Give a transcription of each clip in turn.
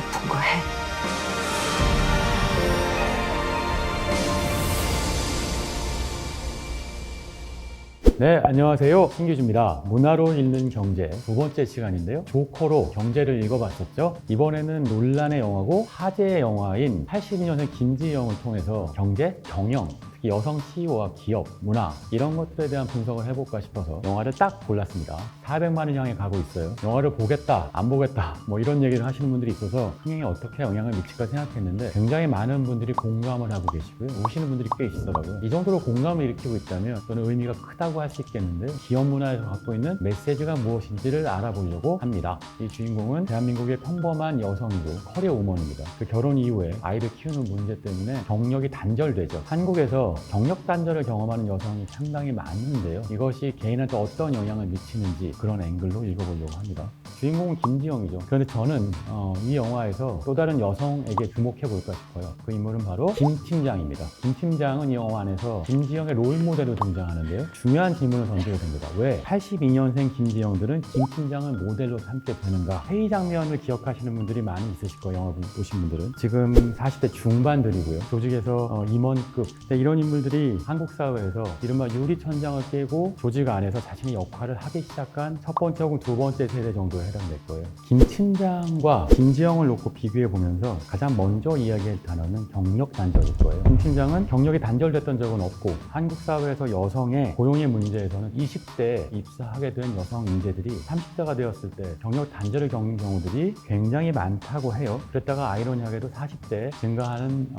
싶은 거 해. 네, 안녕하세요. 신규주입니다. 문화로 읽는 경제 두 번째 시간인데요. 조커로 경제를 읽어봤었죠. 이번에는 논란의 영화고 화제의 영화인 82년생 김지영을 통해서 경제, 경영, 특히 여성 CEO와 기업, 문화 이런 것들에 대한 분석을 해볼까 싶어서 영화를 딱 골랐습니다. 400만 원 향해 가고 있어요. 영화를 보겠다, 안 보겠다 뭐 이런 얘기를 하시는 분들이 있어서 흥행에 어떻게 영향을 미칠까 생각했는데 굉장히 많은 분들이 공감을 하고 계시고요. 오시는 분들이 꽤 있더라고요. 이 정도로 공감을 일으키고 있다면 저는 의미가 크다고 할 수 있겠는데 기업 문화에서 갖고 있는 메시지가 무엇인지를 알아보려고 합니다. 이 주인공은 대한민국의 평범한 여성이고 커리어 우먼입니다. 그 결혼 이후에 아이를 키우는 문제 때문에 경력이 단절되죠. 한국에서 경력 단절을 경험하는 여성이 상당히 많은데요. 이것이 개인한테 어떤 영향을 미치는지 그런 앵글로 읽어보려고 합니다. 주인공은 김지영이죠. 그런데 저는 이 영화에서 또 다른 여성에게 주목해 볼까 싶어요. 그 인물은 바로 김 팀장입니다. 김 팀장은 이 영화 안에서 김지영의 롤모델로 등장하는데요. 중요한 질문을 던지게 됩니다. 왜 82년생 김지영들은 김 팀장을 모델로 삼게 되는가? 회의 장면을 기억하시는 분들이 많이 있으실 거예요. 영화 보신 분들은. 지금 40대 중반들이고요. 조직에서 임원급 이런 인물들이 한국 사회에서 이른바 유리천장을 깨고 조직 안에서 자신의 역할을 하기 시작한 첫 번째 혹은 두 번째 세대 정도에 해당될 거예요. 김 팀장과 김지영을 놓고 비교해 보면서 가장 먼저 이야기할 단어는 경력 단절일 거예요. 김 팀장은 경력이 단절됐던 적은 없고 한국 사회에서 여성의 고용의 문제에서는 20대에 입사하게 된 여성 인재들이 30대가 되었을 때 경력 단절을 겪는 경우들이 굉장히 많다고 해요. 그랬다가 아이러니하게도 40대에 증가하는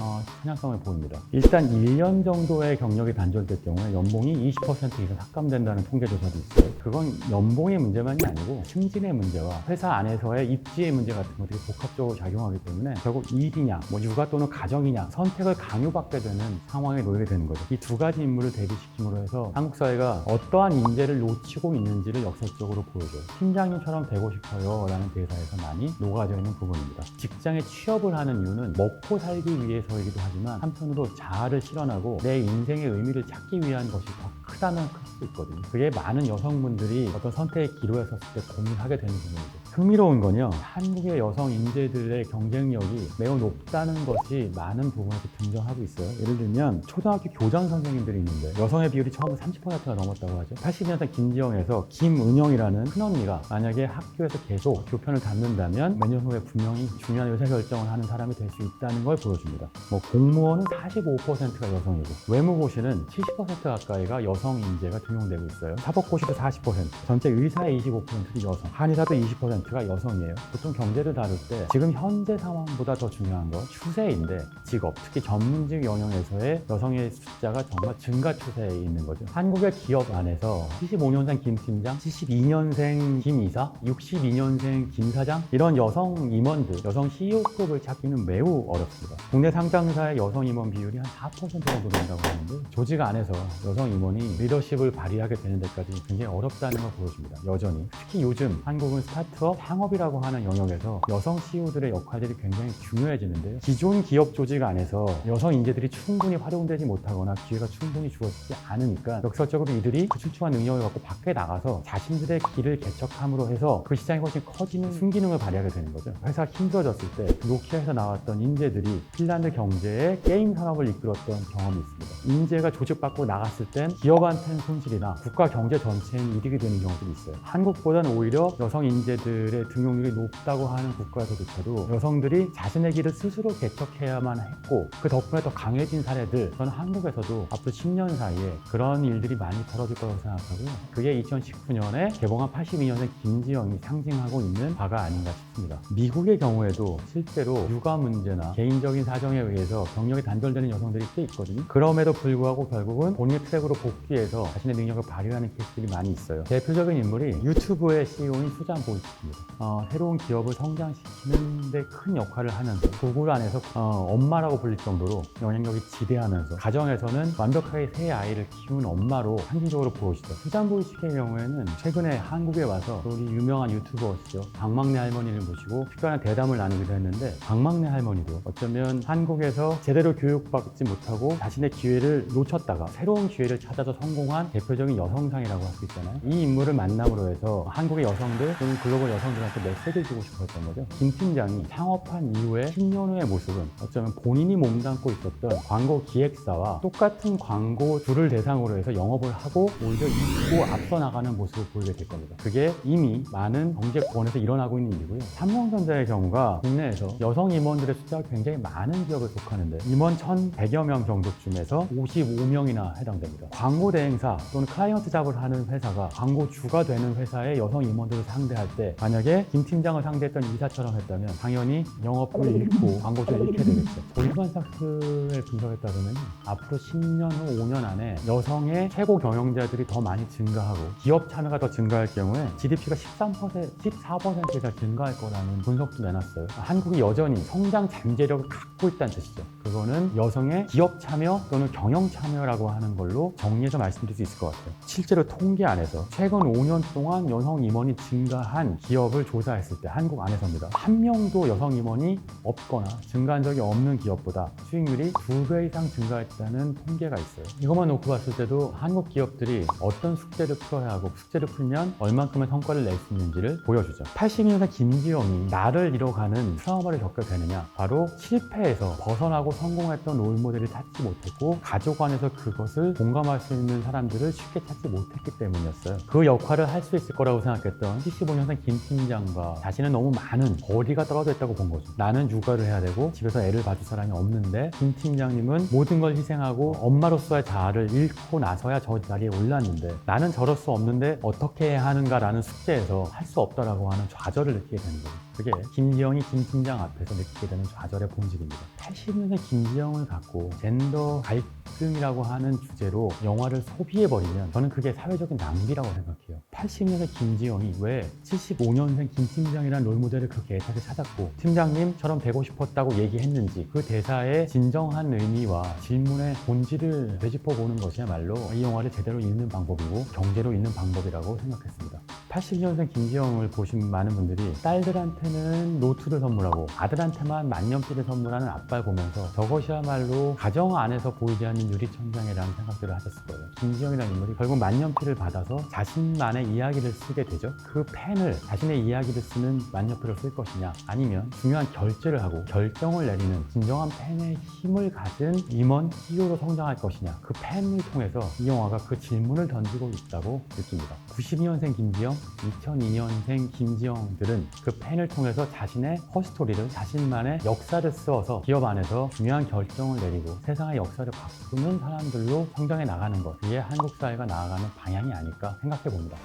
현상성을 보입니다. 일단 1년 정도의 경력이 단절될 경우에 연봉이 20% 이상 삭감된다는 통계조사도 있어요. 그건 연봉의 문제만이 아니고 승진의 문제와 회사 안에서의 입지의 문제 같은 것들이 복합적으로 작용하기 때문에 결국 일이냐, 육아 또는 가정이냐 선택을 강요받게 되는 상황에 놓이게 되는 거죠. 이 두 가지 인물을 대비시킴으로 해서 한국 사회가 어떠한 인재를 놓치고 있는지를 역설적으로 보여줘요. 팀장님처럼 되고 싶어요 라는 대사에서 많이 녹아져 있는 부분입니다. 직장에 취업을 하는 이유는 먹고 살기 위해서이기도 하지만 한편으로 자아를 실현하고 내 인생의 의미를 찾기 위한 것이 더 크다면 클 수 있거든요. 그게 많은 여성분들이 어떤 선택의 기로에 섰을 때 고민하게 되는 부분이죠. 흥미로운 건요, 한국의 여성 인재들의 경쟁력이 매우 높다는 것이 많은 부분에서 등장하고 있어요. 예를 들면 초등학교 교장 선생님들이 있는데 여성의 비율이 처음 30%가 넘었다고 하죠. 80년대 김지영에서 김은영이라는 큰언니가 만약에 학교에서 계속 교편을 담는다면 몇 년 후에 분명히 중요한 의사결정을 하는 사람이 될 수 있다는 걸 보여줍니다. 공무원은 45%가 여성이고 외무고시는 70% 가까이가 여성 인재가 등용되고 있어요. 사법고시도 40%, 전체 의사의 25%도 여성, 한의사도 20%가 여성이에요. 보통 경제를 다룰 때 지금 현재 상황보다 더 중요한 건 추세인데 직업, 특히 전문직 영역에서의 여성의 숫자가 정말 증가 추세에 있는 거죠. 한국의 기업 안에서 75년생 김 팀장, 72년생 김 이사, 62년생 김 사장 이런 여성 임원들, 여성 CEO급을 찾기는 매우 어렵습니다. 국내 상장사의 여성 임원 비율이 한 4% 정도 된다고 하는데 조직 안에서 여성 임원이 리더십을 발휘하게 되는 데까지 굉장히 어렵다는 걸 보여줍니다. 여전히. 특히 요즘 한국은 스타트업, 창업이라고 하는 영역에서 여성 CEO들의 역할들이 굉장히 중요해지는데요. 기존 기업 조직 안에서 여성 인재들이 충분히 활용되지 못하거나 기회가 충분히 주어지지 않으니까 역설적으로 이들이 그 출중한 능력을 갖고 밖에 나가서 자신들의 길을 개척함으로 해서 그 시장이 훨씬 커지는 순기능을 발휘하게 되는 거죠. 회사가 힘들어졌을 때 노키아에서 나왔던 인재들이 핀란드 경제의 게임 산업을 이끌었던 경험이 있습니다. 인재가 조직받고 나갔을 땐 기업한테는 손실이나 국가 경제 전체에는 이득이 되는 경우들이 있어요. 한국보다는 오히려 여성 인재들의 등용률이 높다고 하는 국가에서조차도 여성들이 자신의 길을 스스로 개척해야만 했고 그 덕분에 더 강해진 사례들, 저는 한국에서도 앞으로 10년 사이에 그런 일들이 많이 벌어질 거라고 생각하고요. 그게 2019년에 개봉한 82년생 김지영이 상징하고 있는 바가 아닌가 싶습니다. 미국의 경우에도 실제로 육아 문제나 개인적인 사정에 의해서 경력이 단절되는 여성들이 꽤 있거든요. 그럼에도 불구하고 결국은 본인의 트랙으로 복귀해서 자신의 능력을 발휘하는 케이스들이 많이 있어요. 대표적인 인물이 유튜브의 CEO인 수잔 보이츠입니다. 새로운 기업을 성장시키는 데 큰 역할을 하면서 구글 안에서 엄마라고 불릴 정도로 영향력이 지대하면서 가정에서는 완벽하게 세 아이를 키운 엄마로 상징적으로 보여지죠. 수잔 보이츠의 경우에는 최근에 한국에 와서 우리 유명한 유튜버시죠. 박막내 할머니를 모시고 특별한 대담을 나누기도 했는데 박막내 할머니도 어쩌면 한국에서 제대로 교육받지 못하고 자신의 기회를 놓쳤다가 새로운 기회를 찾아서 성공한 대표적인 여성상이라고 할 수 있잖아요. 이 인물을 만남으로 해서 한국의 여성들 또는 글로벌 여성들한테 메시지를 주고 싶었던 거죠. 김 팀장이 창업한 이후에 10년 후의 모습은 어쩌면 본인이 몸담고 있었던 광고 기획사와 똑같은 광고 주를 대상으로 해서 영업을 하고 오히려 이기고 앞서 나가는 모습을 보이게 될 겁니다. 그게 이미 많은 경제권에서 일어나고 있는 일이고요. 삼성전자의 경우가 국내에서 여성 임원들의 숫자가 굉장히 많은 기업에 속하는데 임원 1,100여 명 정도 중에서 55명이나 해당됩니다. 광고 대행사 또는 클라이언트 잡을 하는 회사가 광고주가 되는 회사의 여성 임원들을 상대할 때 만약에 김 팀장을 상대했던 이사처럼 했다면 당연히 영업을 잃고 광고주를 잃게 되겠죠. 골드만삭스의 분석에 따르면 앞으로 10년 후 5년 안에 여성의 최고 경영자들이 더 많이 증가하고 기업 참여가 더 증가할 경우에 GDP가 14%가 증가할 거라는 분석도 내놨어요. 한국이 여전히 성장 잠재력을 갖고 있다는 뜻이죠. 그거는 여성의 기업 참여 또는 경영 참여라고 하는 걸로 정리해서 말씀드릴 수 있을 것 같아요. 실제로 통계 안에서 최근 5년 동안 여성 임원이 증가한 기업을 조사했을 때 한국 안에서입니다. 한 명도 여성 임원이 없거나 증가한 적이 없는 기업보다 수익률이 2배 이상 증가했다는 통계가 있어요. 이것만 놓고 봤을 때도 한국 기업들이 어떤 숙제를 풀어야 하고 숙제를 풀면 얼만큼의 성과를 낼 수 있는지를 보여주죠. 82년생 김지영이 나를 잃어가는 트라우마를 겪게 되느냐? 바로 실패해서 벗어나고 성공했던 롤모델을 찾지 못했고 가족 안에서 그것을 공감할 수 있는 사람들을 쉽게 찾지 못했기 때문이었어요. 그 역할을 할 수 있을 거라고 생각했던 75년생 김 팀장과 자신은 너무 많은 거리가 떨어져 있다고 본 거죠. 나는 육아를 해야 되고 집에서 애를 봐줄 사람이 없는데 김 팀장님은 모든 걸 희생하고 엄마로서의 자아를 잃고 나서야 저 자리에 올랐는데 나는 저럴 수 없는데 어떻게 해야 하는가라는 숙제에서 할 수 없다라고 하는 좌절을 느끼게 되는 거예요. 그게 김지영이 김 팀장 앞에서 느끼게 되는 좌절의 본질입니다. 80년대 김지영을 갖고 젠더 갈등이라고 하는 주제로 영화를 소비해버리면 저는 그게 사회적인 낭비라고 생각해요. 80년대 김지영이 왜 75년생 김 팀장이라는 롤모델을 그렇게 애타게 찾았고 팀장님처럼 되고 싶었다고 얘기했는지 그 대사의 진정한 의미와 질문의 본질을 되짚어보는 것이야말로 이 영화를 제대로 읽는 방법이고 경제로 읽는 방법이라고 생각했습니다. 80년생 김지영을 보신 많은 분들이 딸들한테는 노트를 선물하고 아들한테만 만년필을 선물하는 아빠를 보면서 저것이야말로 가정 안에서 보이지 않는 유리천장이라는 생각들을 하셨을 거예요. 김지영이라는 인물이 결국 만년필을 받아서 자신만의 이야기를 쓰게 되죠. 그 펜을 자신의 이야기를 쓰는 만년필을 쓸 것이냐 아니면 중요한 결제를 하고 결정을 내리는 진정한 펜의 힘을 가진 임원 CEO로 성장할 것이냐 그 펜을 통해서 이 영화가 그 질문을 던지고 있다고 느낍니다. 92년생 김지영, 2002년생 김지영들은 그 펜을 통해서 자신의 허스토리를 자신만의 역사를 쓰어서 기업 안에서 중요한 결정을 내리고 세상의 역사를 바꾸는 사람들로 성장해 나가는 것 이게 한국 사회가 나아가는 방향이 아닐까 생각해 봅니다.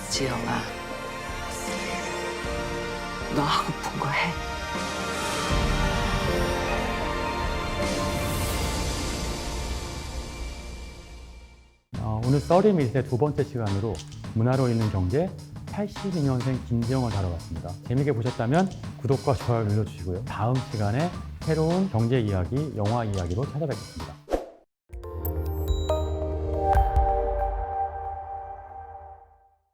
지영아, 너 하고픈 거 해. 오늘 썰이밋의 두 번째 시간으로 문화로 읽는 경제 82년생 김지영을 다뤄봤습니다. 재밌게 보셨다면 구독과 좋아요 눌러주시고요. 다음 시간에 새로운 경제 이야기, 영화 이야기로 찾아뵙겠습니다.